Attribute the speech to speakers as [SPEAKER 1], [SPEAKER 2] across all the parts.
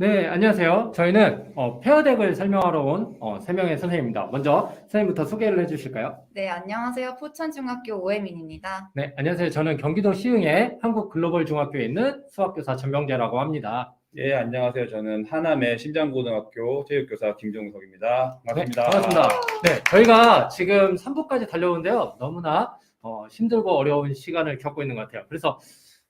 [SPEAKER 1] 네, 안녕하세요. 저희는 페어덱을 설명하러 온 3명의 선생님입니다. 먼저 선생님부터 소개를 해주실까요?
[SPEAKER 2] 네, 안녕하세요. 포천중학교 오혜민입니다.
[SPEAKER 1] 네, 안녕하세요. 저는 경기도 시흥의 한국글로벌중학교에 있는 수학교사 전명재라고 합니다.
[SPEAKER 3] 예, 안녕하세요. 저는 하남의 신장고등학교 체육교사 김종석입니다. 반갑습니다.
[SPEAKER 1] 네, 반갑습니다. 네, 저희가 지금 3부까지 달려오는데요. 너무나 힘들고 어려운 시간을 겪고 있는 것 같아요. 그래서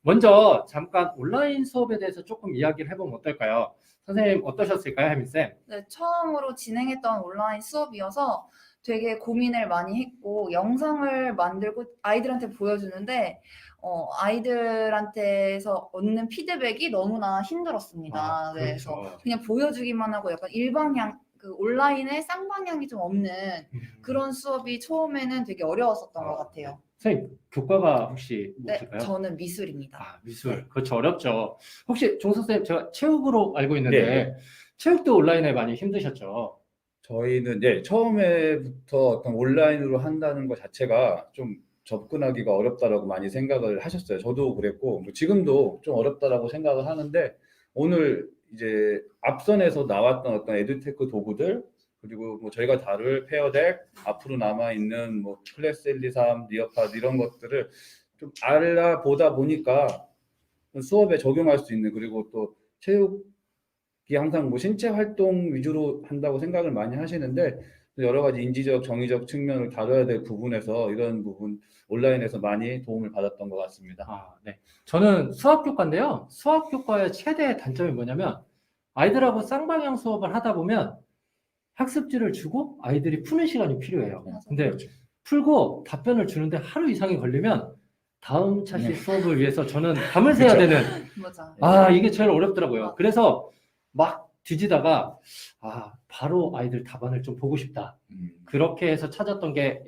[SPEAKER 1] 먼저 잠깐 온라인 수업에 대해서 조금 이야기를 해보면 어떨까요? 선생님 어떠셨을까요, 혜민쌤?
[SPEAKER 2] 네, 처음으로 진행했던 온라인 수업이어서 되게 고민을 많이 했고 영상을 만들고 아이들한테 보여주는데 아이들한테서 얻는 피드백이 너무나 힘들었습니다. 네, 그래서
[SPEAKER 1] 그렇죠.
[SPEAKER 2] 그냥 보여주기만 하고 약간 일방향, 그 온라인에 쌍방향이 좀 없는 그런 수업이 처음에는 되게 어려웠었던 것 같아요.
[SPEAKER 1] 선생님, 교과가 혹시
[SPEAKER 2] 네,
[SPEAKER 1] 무엇일까요?
[SPEAKER 2] 저는 미술입니다.
[SPEAKER 1] 아, 미술. 그렇죠. 어렵죠. 혹시 종석 선생님, 제가 체육으로 알고 있는데
[SPEAKER 3] 네.
[SPEAKER 1] 체육도 온라인에 많이 힘드셨죠?
[SPEAKER 3] 저희는 처음에부터 어떤 온라인으로 한다는 것 자체가 좀 접근하기가 어렵다라고 많이 생각을 하셨어요. 저도 그랬고, 뭐 지금도 좀 어렵다라고 생각을 하는데, 오늘 이제 앞선에서 나왔던 어떤 에듀테크 도구들, 그리고 뭐 저희가 다룰 페어덱, 앞으로 남아있는 뭐 클래스 1, 2, 3, 리어파드 이런 것들을 좀 알아보다 보니까 수업에 적용할 수 있는, 그리고 또 체육이 항상 뭐 신체 활동 위주로 한다고 생각을 많이 하시는데 여러 가지 인지적, 정의적 측면을 다뤄야 될 부분에서 이런 부분 온라인에서 많이 도움을 받았던 것 같습니다.
[SPEAKER 1] 아, 네. 저는 수학교과인데요. 수학교과의 최대 단점이 뭐냐면 아이들하고 쌍방향 수업을 하다 보면 학습지를 주고 아이들이 푸는 시간이 필요해요.
[SPEAKER 2] 맞아요.
[SPEAKER 1] 근데
[SPEAKER 3] 그렇죠.
[SPEAKER 1] 풀고 답변을 주는데 하루 이상이 걸리면 다음 차시
[SPEAKER 3] 네.
[SPEAKER 1] 수업을 위해서 저는 밤을 새야
[SPEAKER 3] 그렇죠.
[SPEAKER 1] 되는
[SPEAKER 2] 맞아.
[SPEAKER 1] 이게 제일 어렵더라고요. 그래서 막 뒤지다가 바로 아이들 답안을 좀 보고 싶다. 그렇게 해서 찾았던 게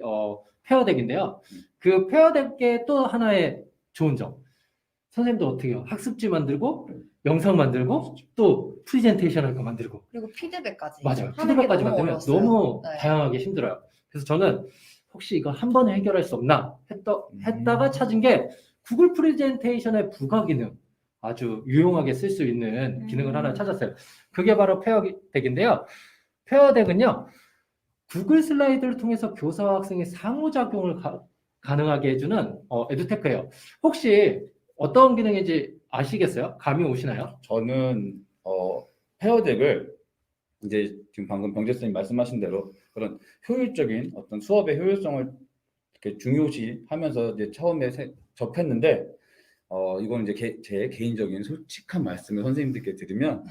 [SPEAKER 1] 페어덱인데요. 그 페어덱의 또 하나의 좋은 점. 선생님도 어떻게 해요? 학습지 만들고 영상 만들고 또 프레젠테이션 할 거 만들고.
[SPEAKER 2] 그리고 피드백까지.
[SPEAKER 1] 맞아요.
[SPEAKER 2] 하는 게
[SPEAKER 1] 피드백까지
[SPEAKER 2] 너무
[SPEAKER 1] 만들면
[SPEAKER 2] 어려웠어요.
[SPEAKER 1] 너무
[SPEAKER 2] 네.
[SPEAKER 1] 다양하게 힘들어요. 그래서 저는 혹시 이거 한 번에 해결할 수 없나 했다가 찾은 게 구글 프레젠테이션의 부가 기능. 아주 유용하게 쓸 수 있는 기능을 하나 찾았어요. 그게 바로 페어덱인데요. 페어덱은요, 구글 슬라이드를 통해서 교사와 학생의 상호작용을 가능하게 해주는 에듀테크예요. 혹시 어떤 기능인지 아시겠어요? 감이 오시나요?
[SPEAKER 3] 저는 페어덱을 이제 지금 방금 병재 선생님 말씀하신 대로 그런 효율적인 어떤 수업의 효율성을 이렇게 중요시하면서 이제 처음에 접했는데 이건 이제 제 개인적인 솔직한 말씀을 선생님들께 드리면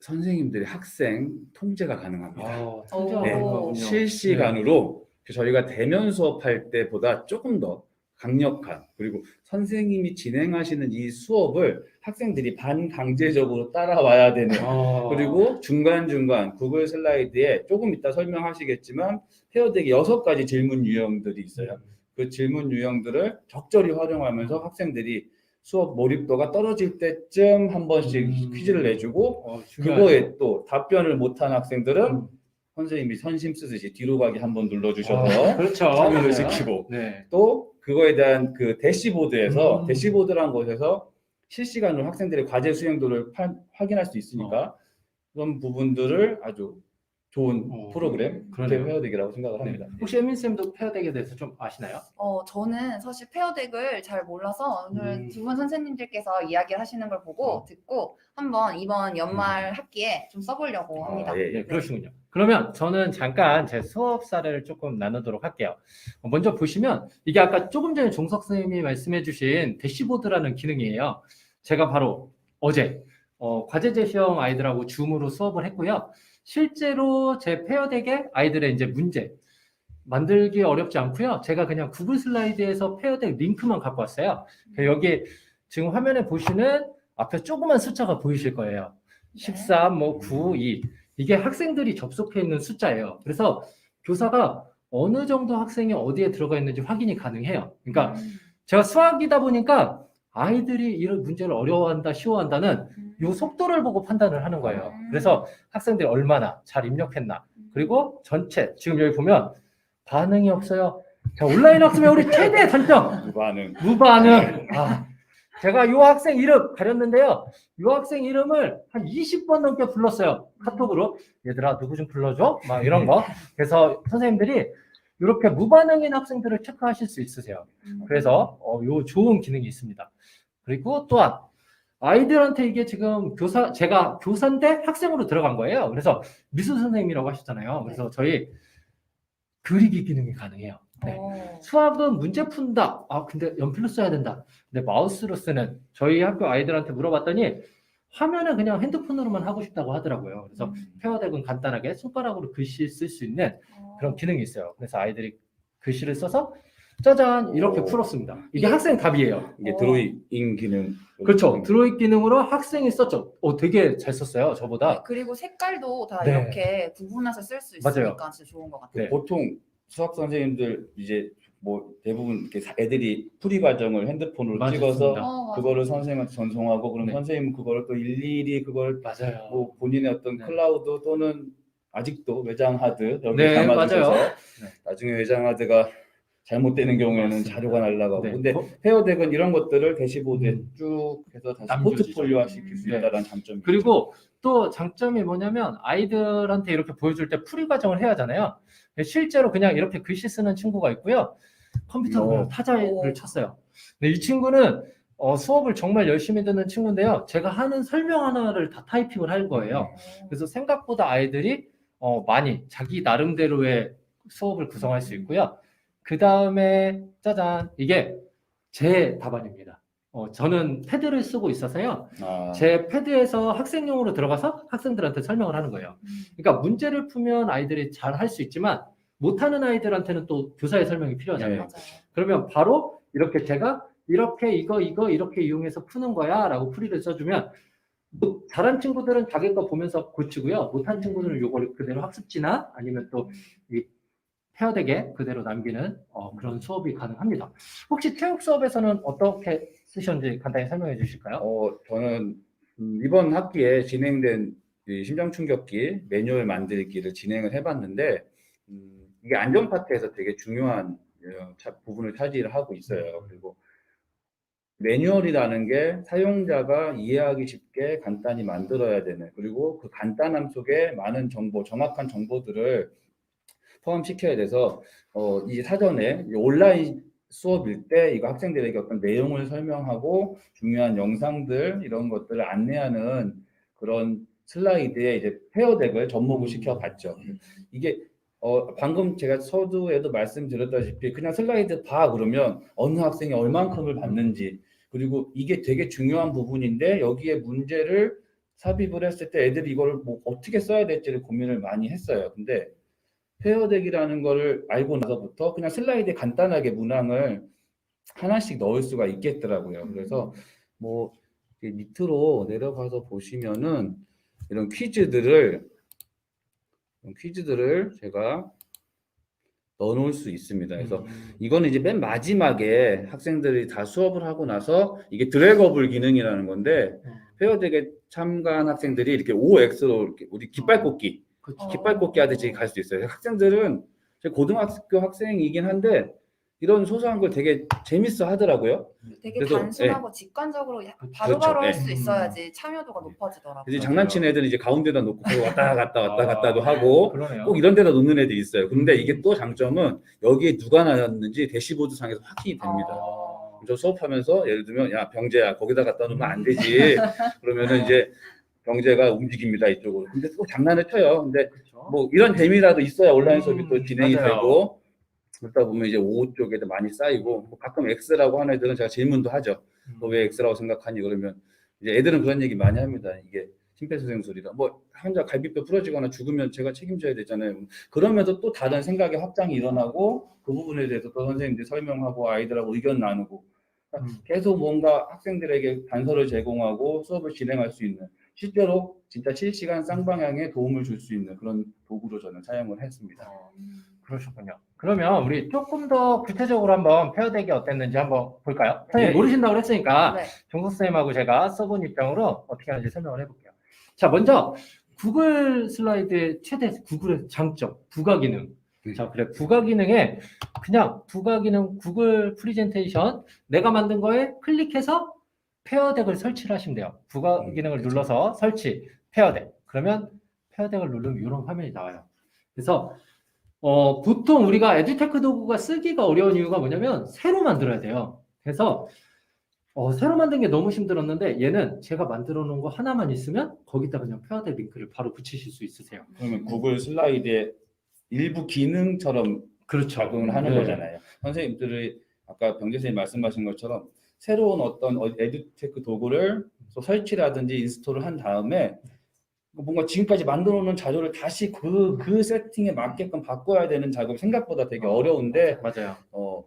[SPEAKER 3] 선생님들의 학생 통제가 가능합니다.
[SPEAKER 2] 오.
[SPEAKER 3] 실시간으로 저희가 대면 수업할 때보다 조금 더 강력한, 그리고 선생님이 진행하시는 이 수업을 학생들이 반강제적으로 따라와야 되는, 그리고 중간중간 구글 슬라이드에 조금 이따 설명하시겠지만 페어덱이 6가지 질문 유형들이 있어요. 그 질문 유형들을 적절히 활용하면서 학생들이 수업 몰입도가 떨어질 때쯤 한 번씩 퀴즈를 내주고 그거에 또 답변을 못한 학생들은 선생님이 선심 쓰듯이 뒤로 가기 한번 눌러주셔서
[SPEAKER 1] 그렇죠.
[SPEAKER 3] 참여를 시키고
[SPEAKER 1] 네.
[SPEAKER 3] 또 그거에 대한 그 대시보드에서 대시보드란 곳에서 실시간으로 학생들의 과제 수행도를 확인할 수 있으니까 그런 부분들을 아주 좋은 프로그램, 페어덱이라고 생각을 합니다.
[SPEAKER 1] 혹시 혜민쌤도 페어덱에 대해서 좀 아시나요?
[SPEAKER 2] 저는 사실 페어덱을 잘 몰라서 오늘 두 분 선생님들께서 이야기를 하시는 걸 보고 듣고 한번 이번 연말 학기에 좀 써보려고 합니다.
[SPEAKER 1] 네, 그러시군요. 그러면 저는 잠깐 제 수업 사례를 조금 나누도록 할게요. 먼저 보시면 이게 아까 조금 전에 종석 선생님이 말씀해 주신 대시보드라는 기능이에요. 제가 바로 어제 과제 제시형 아이들하고 줌으로 수업을 했고요. 실제로 제 페어덱에 아이들의 이제 문제 만들기 어렵지 않고요. 제가 그냥 구글 슬라이드에서 페어덱 링크만 갖고 왔어요. 여기 지금 화면에 보시는 앞에 조그만 숫자가 보이실 거예요. 13, 9, 2. 이게 학생들이 접속해 있는 숫자예요. 그래서 교사가 어느 정도 학생이 어디에 들어가 있는지 확인이 가능해요. 그러니까 제가 수학이다 보니까 아이들이 이런 문제를 어려워한다, 쉬워한다는 이 속도를 보고 판단을 하는 거예요. 그래서 학생들이 얼마나 잘 입력했나. 그리고 전체, 지금 여기 보면 반응이 없어요. 자, 온라인 학습의 우리 최대 단점.
[SPEAKER 3] 무반응.
[SPEAKER 1] 무반응. 제가 이 학생 이름 가렸는데요. 이 학생 이름을 한 20번 넘게 불렀어요. 카톡으로. 얘들아, 누구 좀 불러줘? 막 이런 거. 그래서 선생님들이 이렇게 무반응인 학생들을 체크하실 수 있으세요. 그래서 요 좋은 기능이 있습니다. 그리고 또한 아이들한테 이게 지금 제가 교사인데 학생으로 들어간 거예요. 그래서 미술 선생님이라고 하셨잖아요. 그래서 저희 그리기 기능이 가능해요. 네. 수학은 문제 푼다. 아, 근데 연필로 써야 된다. 근데 마우스로 쓰는 저희 학교 아이들한테 물어봤더니 화면은 그냥 핸드폰으로만 하고 싶다고 하더라고요. 그래서 페어덱은 간단하게 손가락으로 글씨 쓸 수 있는 그런 기능이 있어요. 그래서 아이들이 글씨를 써서 짜잔 이렇게 풀었습니다. 이게 학생 답이에요.
[SPEAKER 3] 이게 드로잉 기능.
[SPEAKER 1] 그렇죠. 드로잉 기능으로 학생이 썼죠. 되게 잘 썼어요. 저보다.
[SPEAKER 2] 네, 그리고 색깔도 다
[SPEAKER 1] 네.
[SPEAKER 2] 이렇게 구분해서 쓸 수 있으니까
[SPEAKER 1] 맞아요.
[SPEAKER 2] 진짜 좋은 것 같아요.
[SPEAKER 1] 네.
[SPEAKER 3] 보통 수학 선생님들 이제 뭐 대부분 이렇게 애들이 풀이 과정을 핸드폰으로
[SPEAKER 1] 맞습니다.
[SPEAKER 3] 찍어서
[SPEAKER 2] 맞아.
[SPEAKER 3] 그거를 선생님한테 전송하고 그럼
[SPEAKER 1] 네.
[SPEAKER 3] 선생님은 그거를 또 일일이 그걸
[SPEAKER 1] 맞아요.
[SPEAKER 3] 뭐 본인의 어떤
[SPEAKER 1] 네.
[SPEAKER 3] 클라우드 또는 아직도 외장 하드 여기
[SPEAKER 1] 네,
[SPEAKER 3] 담아주셔서
[SPEAKER 1] 맞아요. 네.
[SPEAKER 3] 나중에 외장 하드가 잘못되는 경우에는
[SPEAKER 1] 맞습니다.
[SPEAKER 3] 자료가 날라가고
[SPEAKER 1] 네.
[SPEAKER 3] 근데 페어덱은 이런 것들을 대시보드에 쭉 해서 다시
[SPEAKER 1] 남겨주죠.
[SPEAKER 3] 포트폴리오화 시킬 수
[SPEAKER 1] 네.
[SPEAKER 3] 있다는 장점이
[SPEAKER 1] 그리고 또 장점이 뭐냐면 아이들한테 이렇게 보여줄 때 풀이 과정을 해야 하잖아요. 실제로 그냥 이렇게 글씨 쓰는 친구가 있고요. 컴퓨터로 그냥 타자를 쳤어요. 근데 이 친구는 수업을 정말 열심히 듣는 친구인데요. 제가 하는 설명 하나를 다 타이핑을 할 거예요. 그래서 생각보다 아이들이 많이 자기 나름대로의 수업을 구성할 수 있고요. 그 다음에 짜잔 이게 제 답안입니다. 저는 패드를 쓰고 있어서요. 제 패드에서 학생용으로 들어가서 학생들한테 설명을 하는 거예요. 그러니까 문제를 풀면 아이들이 잘 할 수 있지만 못하는 아이들한테는 또 교사의 설명이 필요하잖아요.
[SPEAKER 2] 맞아요.
[SPEAKER 1] 그러면 바로 이렇게 제가 이렇게 이거 이렇게 이용해서 푸는 거야 라고 풀이를 써주면 잘한 친구들은 자기 거 보면서 고치고요. 못한 친구들은 이걸 그대로 학습지나 아니면 또 이 페어덱에 그대로 남기는 그런 수업이 가능합니다. 혹시 체육 수업에서는 어떻게 쓰셨는지 간단히 설명해 주실까요?
[SPEAKER 3] 저는 이번 학기에 진행된 이 심장충격기 매뉴얼 만들기를 진행을 해봤는데 이게 안전 파트에서 되게 중요한 부분을 차지를 하고 있어요. 그리고 매뉴얼이라는 게 사용자가 이해하기 쉽게 간단히 만들어야 되는 그리고 그 간단함 속에 많은 정보, 정확한 정보들을 포함시켜야 돼서 이 사전에 온라인 수업일 때 이거 학생들에게 어떤 내용을 설명하고 중요한 영상들 이런 것들을 안내하는 그런 슬라이드에 이제 페어덱을 접목을 시켜봤죠. 이게 방금 제가 서두에도 말씀드렸다시피 그냥 슬라이드 봐 그러면 어느 학생이 얼만큼을 받는지 그리고 이게 되게 중요한 부분인데 여기에 문제를 삽입을 했을 때 애들이 이걸 뭐 어떻게 써야 될지를 고민을 많이 했어요. 근데 페어덱이라는 거를 알고 나서부터 그냥 슬라이드에 간단하게 문항을 하나씩 넣을 수가 있겠더라고요. 그래서 뭐 밑으로 내려가서 보시면은 이런 퀴즈들을 제가 넣어놓을 수 있습니다. 그래서 이거는 이제 맨 마지막에 학생들이 다 수업을 하고 나서 이게 드래그업을 기능이라는 건데 페어덱에 참가한 학생들이 이렇게 OX로 이렇게 우리 깃발 꽂기 깃발 꽂기 하듯이 갈 수 있어요. 학생들은 고등학교 학생이긴 한데 이런 소소한 걸 되게 재밌어 하더라고요.
[SPEAKER 2] 되게
[SPEAKER 3] 그래서,
[SPEAKER 2] 단순하고 직관적으로 바로바로 할 수
[SPEAKER 3] 네.
[SPEAKER 2] 있어야지 참여도가 높아지더라고요.
[SPEAKER 3] 이제 장난치는 애들은 이제 가운데다 놓고 왔다 갔다도 하고
[SPEAKER 1] 그러네요.
[SPEAKER 3] 꼭 이런 데다 놓는 애들이 있어요. 근데 이게 또 장점은 여기에 누가 나왔는지 대시보드 상에서 확인이 됩니다. 저 수업하면서 예를 들면 야 병재야 거기다 갖다 놓으면 안 되지. 그러면은 이제 병재가 움직입니다 이쪽으로. 근데 또 장난을 쳐요. 근데
[SPEAKER 1] 그렇죠.
[SPEAKER 3] 뭐 이런 재미라도 있어야 온라인 수업이 또 진행이
[SPEAKER 1] 맞아요.
[SPEAKER 3] 되고 그러다 보면 이제 O 쪽에도 많이 쌓이고 뭐 가끔 X라고 하는 애들은 제가 질문도 하죠. 너 왜 X라고 생각하니? 그러면 이제 애들은 그런 얘기 많이 합니다. 이게 심폐소생술이라 뭐 환자 갈비뼈 부러지거나 죽으면 제가 책임져야 되잖아요. 그러면서 또 다른 생각의 확장이 일어나고 그 부분에 대해서 또 선생님들이 설명하고 아이들하고 의견 나누고 계속 뭔가 학생들에게 단서를 제공하고 수업을 진행할 수 있는 실제로 진짜 실시간 쌍방향에 도움을 줄 수 있는 그런 도구로 저는 사용을 했습니다.
[SPEAKER 1] 그러셨군요. 그러면 우리 조금 더 구체적으로 한번 페어덱이 어땠는지 한번 볼까요? 선생님
[SPEAKER 3] 네.
[SPEAKER 1] 모르신다고 했으니까
[SPEAKER 2] 네.
[SPEAKER 1] 정석 선생님하고 제가 써본 입장으로 어떻게 하는지 설명을 해볼게요. 자, 먼저 구글 슬라이드의 최대 구글의 장점, 부가 기능. 자, 그래 부가 기능에 그냥 부가 기능 구글 프레젠테이션 내가 만든 거에 클릭해서 페어덱을 설치를 하시면 돼요. 부가 기능을
[SPEAKER 3] 그렇죠.
[SPEAKER 1] 눌러서 설치, 페어덱. 그러면 페어덱을 누르면 이런 화면이 나와요. 그래서 보통 우리가 에듀테크 도구가 쓰기가 어려운 이유가 뭐냐면 새로 만들어야 돼요. 그래서 새로 만든 게 너무 힘들었는데 얘는 제가 만들어 놓은 거 하나만 있으면 거기다 그냥 페어덱 링크를 바로 붙이실 수 있으세요.
[SPEAKER 3] 그러면 구글 슬라이드의 일부 기능처럼
[SPEAKER 1] 그렇죠.
[SPEAKER 3] 작용을 하는
[SPEAKER 1] 네.
[SPEAKER 3] 거잖아요. 선생님들이 아까 병재 선생님 말씀하신 것처럼 새로운 어떤 에듀테크 도구를 설치라든지 인스톨을 한 다음에 뭔가 지금까지 만들어 놓은 자료를 다시 그 세팅에 맞게끔 바꿔야 되는 작업이 생각보다 되게 어려운데
[SPEAKER 1] 맞아요.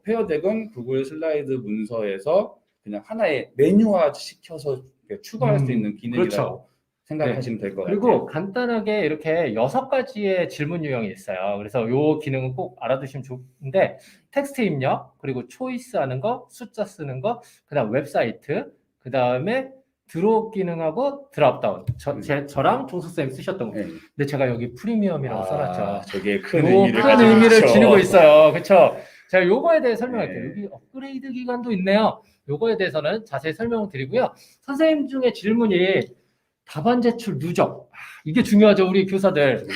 [SPEAKER 3] 페어덱은 구글 슬라이드 문서에서 그냥 하나의 메뉴화 시켜서 추가할 수 있는 기능이라고
[SPEAKER 1] 그렇죠.
[SPEAKER 3] 생각하시면 될 것 같아요.
[SPEAKER 1] 그리고 간단하게 이렇게 6가지의 질문 유형이 있어요. 그래서 요 기능은 꼭 알아두시면 좋은데 텍스트 입력, 그리고 초이스 하는 거, 숫자 쓰는 거, 그다음 웹사이트, 그다음에 드롭 기능하고 드랍다운. 저랑 종석쌤 쓰셨던 거.
[SPEAKER 3] 네.
[SPEAKER 1] 근데 제가 여기 프리미엄이라고 써놨죠.
[SPEAKER 3] 저게 큰
[SPEAKER 1] 요
[SPEAKER 3] 의미를
[SPEAKER 1] 큰
[SPEAKER 3] 가지고
[SPEAKER 1] 의미를
[SPEAKER 3] 있죠.
[SPEAKER 1] 지니고 있어요. 그렇죠? 제가 요거에 대해 설명할게요.
[SPEAKER 3] 네.
[SPEAKER 1] 여기 업그레이드 기간도 있네요. 요거에 대해서는 자세히 설명을 드리고요. 선생님 중에 질문이 답안 제출 누적. 이게 중요하죠, 우리 교사들.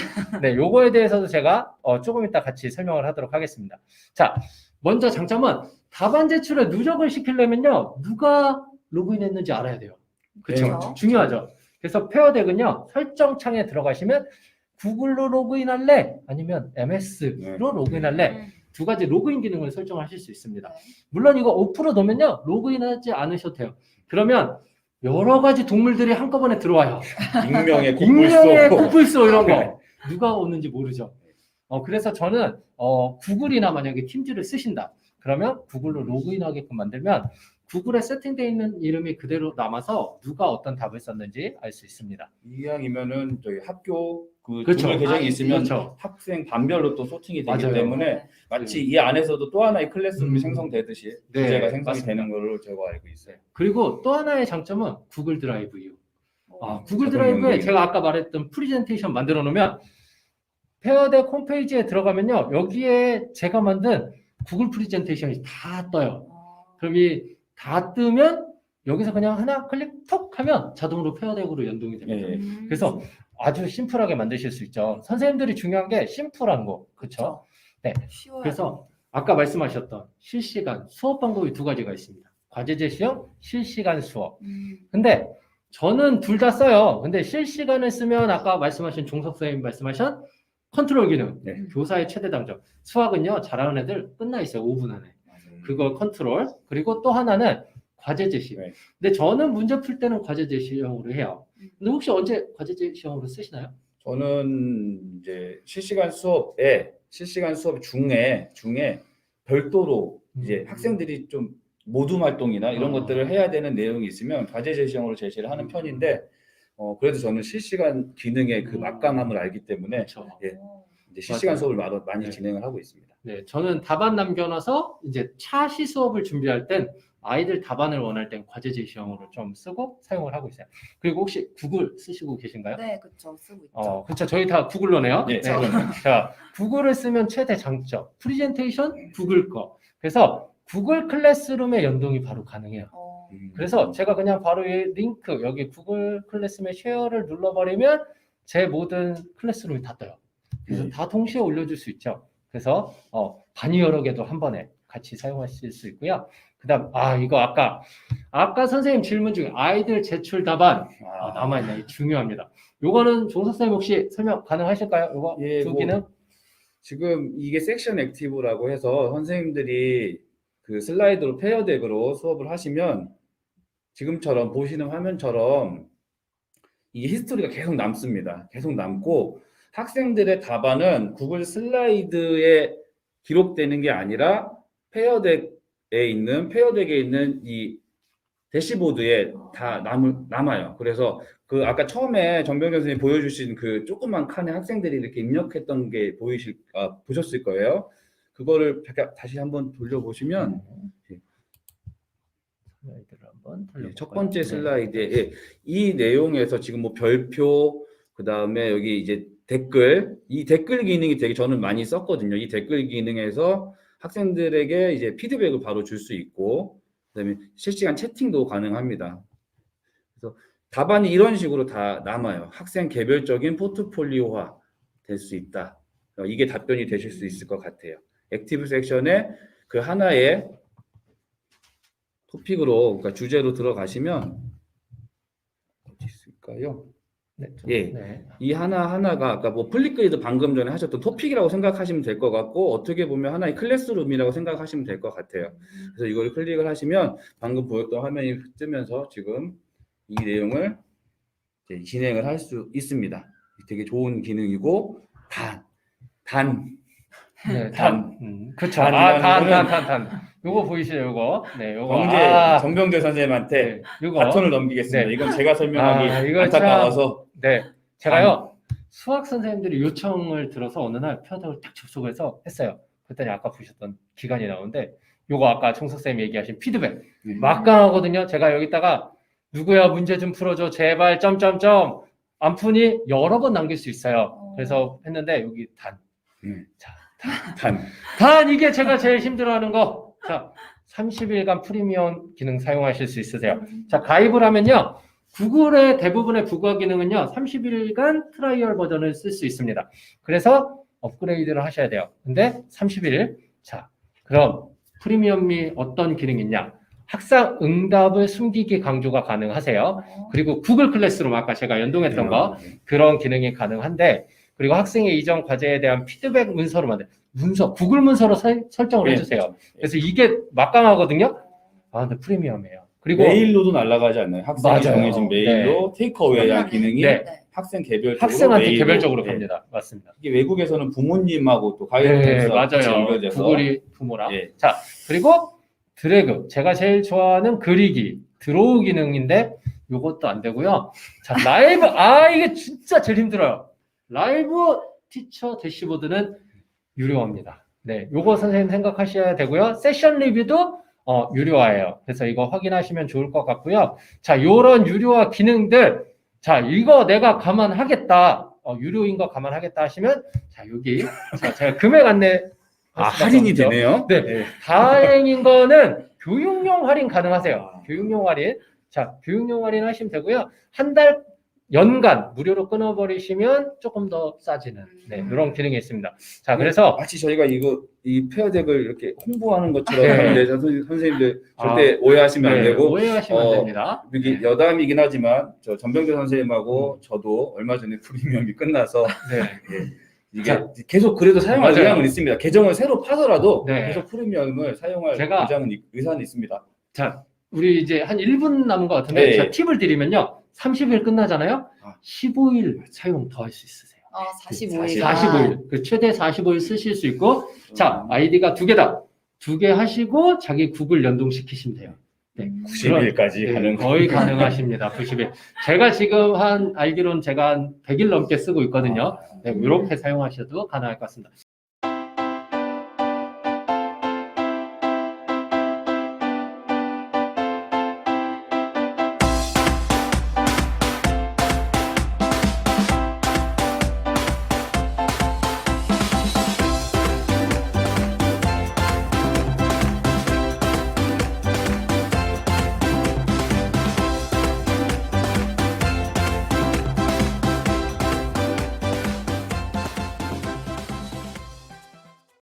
[SPEAKER 1] 네, 요거에 대해서도 제가 조금 이따 같이 설명을 하도록 하겠습니다. 자, 먼저 장점은 답안 제출에 누적을 시키려면요, 누가 로그인했는지 알아야 돼요. 그렇죠?
[SPEAKER 2] 그렇죠.
[SPEAKER 1] 중요하죠. 그래서 페어덱은요, 설정 창에 들어가시면 구글로 로그인할래? 아니면 MS로 로그인할래? 두 가지 로그인 기능을 설정하실 수 있습니다. 물론 이거 오프로 놓으면요, 로그인하지 않으셔도 돼요. 그러면 여러 가지 동물들이 한꺼번에 들어와요.
[SPEAKER 3] 익명의
[SPEAKER 1] 익명의
[SPEAKER 3] 코뿔소.
[SPEAKER 1] 코뿔소 이런 거. 누가 오는지 모르죠. 그래서 저는 구글이나 만약에 팀즈를 쓰신다. 그러면 구글로 로그인하게끔 만들면 구글에 세팅되어 있는 이름이 그대로 남아서 누가 어떤 답을 썼는지 알 수 있습니다.
[SPEAKER 3] 이왕이면은 저희 학교 그
[SPEAKER 1] 그렇죠.
[SPEAKER 3] 구글 계정이 있으면
[SPEAKER 1] 그렇죠.
[SPEAKER 3] 학생 반별로 또 소팅이 되기
[SPEAKER 1] 맞아요.
[SPEAKER 3] 때문에 마치 이 안에서도 또 하나의 클래스룸이 생성되듯이
[SPEAKER 1] 네,
[SPEAKER 3] 주제가 생성이
[SPEAKER 1] 맞습니다.
[SPEAKER 3] 되는 걸로 제가 알고 있어요.
[SPEAKER 1] 그리고 또 하나의 장점은 구글 드라이브요. 구글
[SPEAKER 3] 자동
[SPEAKER 1] 드라이브에
[SPEAKER 3] 연동이.
[SPEAKER 1] 제가 아까 말했던 프레젠테이션 만들어 놓으면 페어덱 홈페이지에 들어가면요, 여기에 제가 만든 구글 프레젠테이션이 다 떠요. 그럼 이 다 뜨면 여기서 그냥 하나 클릭 톡 하면 자동으로 페어덱으로 연동이 됩니다.
[SPEAKER 3] 네.
[SPEAKER 1] 그래서 아주 심플하게 만드실 수 있죠. 선생님들이 중요한 게 심플한 거. 그렇죠? 네.
[SPEAKER 2] 쉬워요.
[SPEAKER 1] 그래서 아까 말씀하셨던 실시간 수업 방법이 두 가지가 있습니다. 과제제 시험, 실시간 수업. 근데 저는 둘 다 써요. 근데 실시간을 쓰면 아까 말씀하신 종석 선생님 말씀하신 컨트롤 기능,
[SPEAKER 3] 네.
[SPEAKER 1] 교사의 최대 장점. 수학은요, 잘하는 애들 끝나 있어요. 5분 안에. 그거 컨트롤. 그리고 또 하나는 과제 제시.
[SPEAKER 3] 네.
[SPEAKER 1] 근데 저는 문제 풀 때는 과제 제시형으로 해요. 근데 혹시 언제 과제 제시형으로 쓰시나요?
[SPEAKER 3] 저는 이제 실시간 수업 중에 별도로 이제 학생들이 좀 모둠 활동이나 이런 것들을 해야 되는 내용이 있으면 과제 제시형으로 제시를 하는 편인데 그래도 저는 실시간 기능의 그 막강함을 알기 때문에
[SPEAKER 1] 그렇죠.
[SPEAKER 3] 예, 이제 실시간
[SPEAKER 1] 맞아요.
[SPEAKER 3] 수업을 많이
[SPEAKER 1] 네.
[SPEAKER 3] 진행을 하고 있습니다.
[SPEAKER 1] 네, 저는 답안 남겨놔서 이제 차시 수업을 준비할 땐 아이들 답안을 원할 땐 과제 제시형으로 좀 쓰고 사용을 하고 있어요. 그리고 혹시 구글 쓰시고 계신가요?
[SPEAKER 2] 네, 그렇죠. 쓰고 있죠.
[SPEAKER 1] 그렇죠. 저희 다 구글로네요.
[SPEAKER 3] 네.
[SPEAKER 1] 자, 구글을 쓰면 최대 장점. 프레젠테이션 구글 거. 그래서 구글 클래스룸에 연동이 바로 가능해요. 그래서 제가 그냥 바로 이 링크 여기 구글 클래스룸의 쉐어를 눌러버리면 제 모든 클래스룸이 다 떠요. 그래서 다 동시에 올려줄 수 있죠. 그래서 반이 여러 개도 한 번에 같이 사용하실 수 있고요. 그다음 이거 아까 선생님 질문 중에 아이들 제출 답안 남아있네. 이거 중요합니다. 요거는 종석 선생님 혹시 설명 가능하실까요? 요거
[SPEAKER 3] 예,
[SPEAKER 1] 두 개는
[SPEAKER 3] 지금 이게 섹션 액티브라고 해서 선생님들이 그 슬라이드로 페어덱으로 수업을 하시면 지금처럼 보시는 화면처럼 이게 히스토리가 계속 남습니다. 계속 남고 학생들의 답안은 구글 슬라이드에 기록되는 게 아니라 페어덱에 있는 이 대시보드에 다 남아요. 그래서 그 아까 처음에 정병현 선생님이 보여주신 그 조그만 칸에 학생들이 이렇게 입력했던 게 보셨을 거예요. 그거를 다시 한번 돌려보시면
[SPEAKER 1] 슬라이드를 한번 돌려볼까요?
[SPEAKER 3] 첫 번째
[SPEAKER 1] 네.
[SPEAKER 3] 슬라이드에 이 내용에서 지금 뭐 별표 그 다음에 여기 이제 이 댓글 기능이 되게 저는 많이 썼거든요. 이 댓글 기능에서 학생들에게 이제 피드백을 바로 줄 수 있고 그다음에 실시간 채팅도 가능합니다. 그래서 답안이 이런 식으로 다 남아요. 학생 개별적인 포트폴리오화 될 수 있다. 이게 답변이 되실 수 있을 것 같아요. 액티브 섹션에 그 하나의 토픽으로, 그러니까 주제로 들어가시면 어디 있을까요?
[SPEAKER 1] 네.
[SPEAKER 3] 예,
[SPEAKER 1] 네.
[SPEAKER 3] 이 하나하나가 아까 뭐 플립그리드 방금 전에 하셨던 토픽이라고 생각하시면 될 것 같고, 어떻게 보면 하나의 클래스룸이라고 생각하시면 될 것 같아요. 그래서 이걸 클릭을 하시면 방금 보였던 화면이 뜨면서 지금 이 내용을 이제 진행을 할 수 있습니다. 되게 좋은 기능이고,
[SPEAKER 1] 네,
[SPEAKER 3] 단.
[SPEAKER 1] 그쵸.
[SPEAKER 3] 단이라는 거는
[SPEAKER 1] 단. 요거 보이시죠, 요거? 네, 요거.
[SPEAKER 3] 정재 정병재 선생님한테
[SPEAKER 1] 네, 요거.
[SPEAKER 3] 바톤을 넘기겠습니다.
[SPEAKER 1] 네.
[SPEAKER 3] 이건 제가 설명하기
[SPEAKER 1] 이거
[SPEAKER 3] 안타까워서.
[SPEAKER 1] 네, 제가요, 수학 선생님들이 요청을 들어서 어느 날 페어덱을 딱 접속해서 했어요. 그랬더니 아까 보셨던 기간이 나오는데, 요거 아까 총석쌤이 얘기하신 피드백. 막강하거든요. 제가 여기다가, 누구야, 문제 좀 풀어줘. 제발, 점점점. 안 푸니 여러 번 남길 수 있어요. 그래서 했는데, 여기 단. 자, 단 이게 제가 제일 힘들어하는 거. 자, 30일간 프리미엄 기능 사용하실 수 있으세요. 자, 가입을 하면요. 구글의 대부분의 국어 기능은요. 30일간 트라이얼 버전을 쓸 수 있습니다. 그래서 업그레이드를 하셔야 돼요. 근데 30일. 자, 그럼 프리미엄이 어떤 기능이 있냐? 학생 응답을 숨기기 강조가 가능하세요. 그리고 구글 클래스룸 아까 제가 연동했던 거 그런 기능이 가능한데, 그리고 학생의 이전 과제에 대한 피드백 문서로 만든 문서, 구글 문서로 설정을 해주세요. 그래서 이게 막강하거든요. 근데 프리미엄이에요. 그리고
[SPEAKER 3] 메일로도 날아가지 않나요? 학생이
[SPEAKER 1] 맞아요.
[SPEAKER 3] 정해진 메일로 테이크어웨이한 기능이
[SPEAKER 1] 네.
[SPEAKER 3] 학생 개별적으로
[SPEAKER 1] 학생한테
[SPEAKER 3] 메일로,
[SPEAKER 1] 개별적으로
[SPEAKER 3] 네.
[SPEAKER 1] 갑니다. 맞습니다.
[SPEAKER 3] 이게 외국에서는 부모님하고 또 가입
[SPEAKER 1] 네,
[SPEAKER 3] 해서 같이
[SPEAKER 1] 맞아요.
[SPEAKER 3] 연결돼서
[SPEAKER 1] 구글이 부모랑.
[SPEAKER 3] 예.
[SPEAKER 1] 자, 그리고 드래그. 제가 제일 좋아하는 그리기, 드로우 기능인데 이것도 안 되고요. 자, 라이브. 이게 진짜 제일 힘들어요. 라이브 티처 대시보드는 유료합니다. 네, 요거 선생님 생각하셔야 되고요. 세션 리뷰도 유료화예요. 그래서 이거 확인하시면 좋을 것 같고요. 자, 요런 유료화 기능들. 자, 이거 내가 감안하겠다. 유료인 거 감안하겠다 하시면, 자, 여기. 자, 제가 금액 안내.
[SPEAKER 3] 할인이 되네요.
[SPEAKER 1] 네. 다행인 거는 교육용 할인 가능하세요. 교육용 할인. 자, 교육용 할인 하시면 되고요. 한 달, 연간 무료로 끊어버리시면 조금 더 싸지는 이런 기능이 있습니다. 자, 그래서
[SPEAKER 3] 마치 저희가 이 페어덱을 이렇게 홍보하는 것처럼
[SPEAKER 1] 네.
[SPEAKER 3] 하는데 선생님들 절대 오해하시면 안 되고,
[SPEAKER 1] 오해하시면 안 됩니다.
[SPEAKER 3] 이게 여담이긴 하지만 저 전병재 선생님하고 저도 얼마 전에 프리미엄이 끝나서
[SPEAKER 1] 네.
[SPEAKER 3] 이게 계속 그래도 사용할
[SPEAKER 1] 맞아요.
[SPEAKER 3] 의향은 있습니다. 계정을 새로 파더라도
[SPEAKER 1] 네.
[SPEAKER 3] 계속 프리미엄을 사용할
[SPEAKER 1] 제가-
[SPEAKER 3] 의사는 있습니다.
[SPEAKER 1] 자, 우리 이제 한 1분 남은 것 같은데
[SPEAKER 3] 네.
[SPEAKER 1] 제가 팁을 드리면요. 30일 끝나잖아요. 15일 사용 더 할 수 있으세요.
[SPEAKER 2] 45일.
[SPEAKER 1] 45일. 그 최대 45일 쓰실 수 있고, 자, 아이디가 2개다. 2개 하시고 자기 구글 연동시키시면 돼요. 네.
[SPEAKER 3] 90일까지
[SPEAKER 1] 네,
[SPEAKER 3] 가는
[SPEAKER 1] 거의 가능하십니다. 90일. 제가 지금 알기로는 제가 한 100일 넘게 쓰고 있거든요. 네, 이렇게 사용하셔도 가능할 것 같습니다.